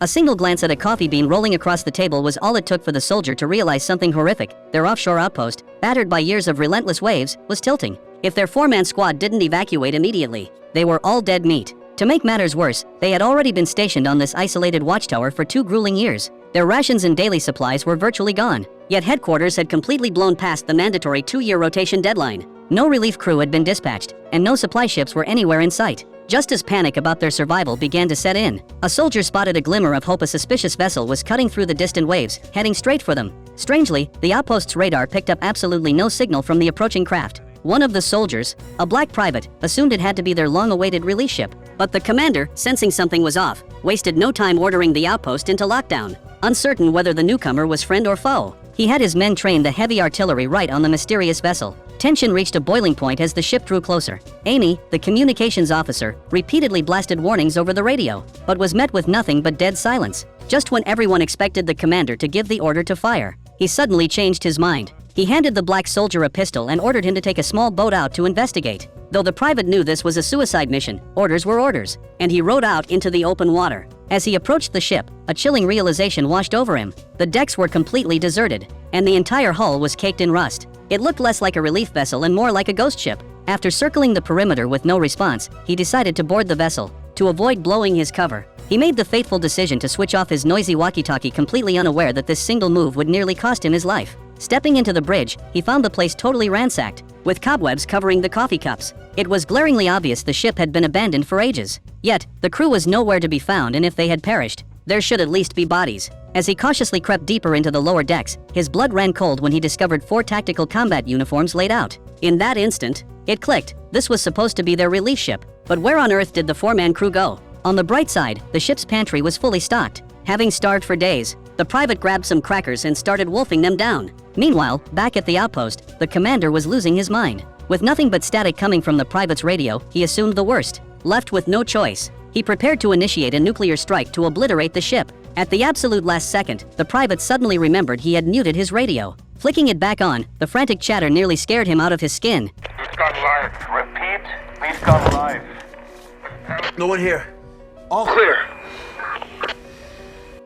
A single glance at a coffee bean rolling across the table was all it took for the soldier to realize something horrific. Their offshore outpost, battered by years of relentless waves, was tilting. If their four-man squad didn't evacuate immediately, they were all dead meat. To make matters worse, they had already been stationed on this isolated watchtower for 2 grueling years. Their rations and daily supplies were virtually gone, yet headquarters had completely blown past the mandatory 2-year rotation deadline. No relief crew had been dispatched, and no supply ships were anywhere in sight. Just as panic about their survival began to set in, a soldier spotted a glimmer of hope. A suspicious vessel was cutting through the distant waves, heading straight for them. Strangely, the outpost's radar picked up absolutely no signal from the approaching craft. One of the soldiers, a black private, assumed it had to be their long-awaited relief ship. But the commander, sensing something was off, wasted no time ordering the outpost into lockdown. Uncertain whether the newcomer was friend or foe, he had his men train the heavy artillery right on the mysterious vessel. Tension reached a boiling point as the ship drew closer. Amy, the communications officer, repeatedly blasted warnings over the radio, but was met with nothing but dead silence. Just when everyone expected the commander to give the order to fire, he suddenly changed his mind. He handed the black soldier a pistol and ordered him to take a small boat out to investigate. Though the private knew this was a suicide mission, orders were orders, and he rowed out into the open water. As he approached the ship, a chilling realization washed over him. The decks were completely deserted, and the entire hull was caked in rust. It looked less like a relief vessel and more like a ghost ship. After circling the perimeter with no response, he decided to board the vessel. To avoid blowing his cover, he made the fateful decision to switch off his noisy walkie-talkie, completely unaware that this single move would nearly cost him his life. Stepping into the bridge, he found the place totally ransacked, with cobwebs covering the coffee cups. It was glaringly obvious the ship had been abandoned for ages. Yet, the crew was nowhere to be found, and if they had perished, there should at least be bodies. As he cautiously crept deeper into the lower decks, his blood ran cold when he discovered 4 tactical combat uniforms laid out. In that instant, it clicked. This was supposed to be their relief ship. But where on earth did the 4-man crew go? On the bright side, the ship's pantry was fully stocked. Having starved for days, the private grabbed some crackers and started wolfing them down. Meanwhile, back at the outpost, the commander was losing his mind. With nothing but static coming from the private's radio, he assumed the worst. Left with no choice, he prepared to initiate a nuclear strike to obliterate the ship. At the absolute last second, the private suddenly remembered he had muted his radio. Flicking it back on, the frantic chatter nearly scared him out of his skin. We've gone live. Repeat, we've gone live. No one here. All clear.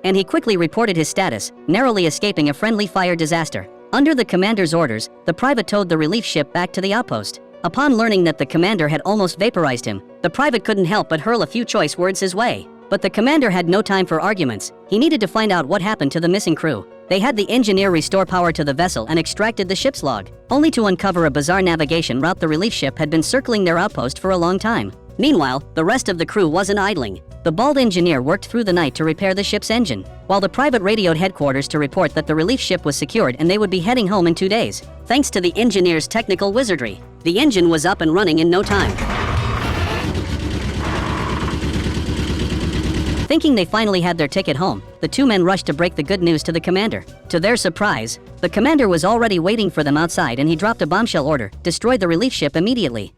And he quickly reported his status, narrowly escaping a friendly fire disaster. Under the commander's orders, the private towed the relief ship back to the outpost. Upon learning that the commander had almost vaporized him, the private couldn't help but hurl a few choice words his way. But the commander had no time for arguments. He needed to find out what happened to the missing crew. They had the engineer restore power to the vessel and extracted the ship's log, only to uncover a bizarre navigation route. The relief ship had been circling their outpost for a long time. Meanwhile, the rest of the crew wasn't idling. The bald engineer worked through the night to repair the ship's engine, while the private radioed headquarters to report that the relief ship was secured and they would be heading home in 2 days. Thanks to the engineer's technical wizardry, the engine was up and running in no time. Thinking they finally had their ticket home, the 2 men rushed to break the good news to the commander. To their surprise, the commander was already waiting for them outside, and he dropped a bombshell order: destroy the relief ship immediately.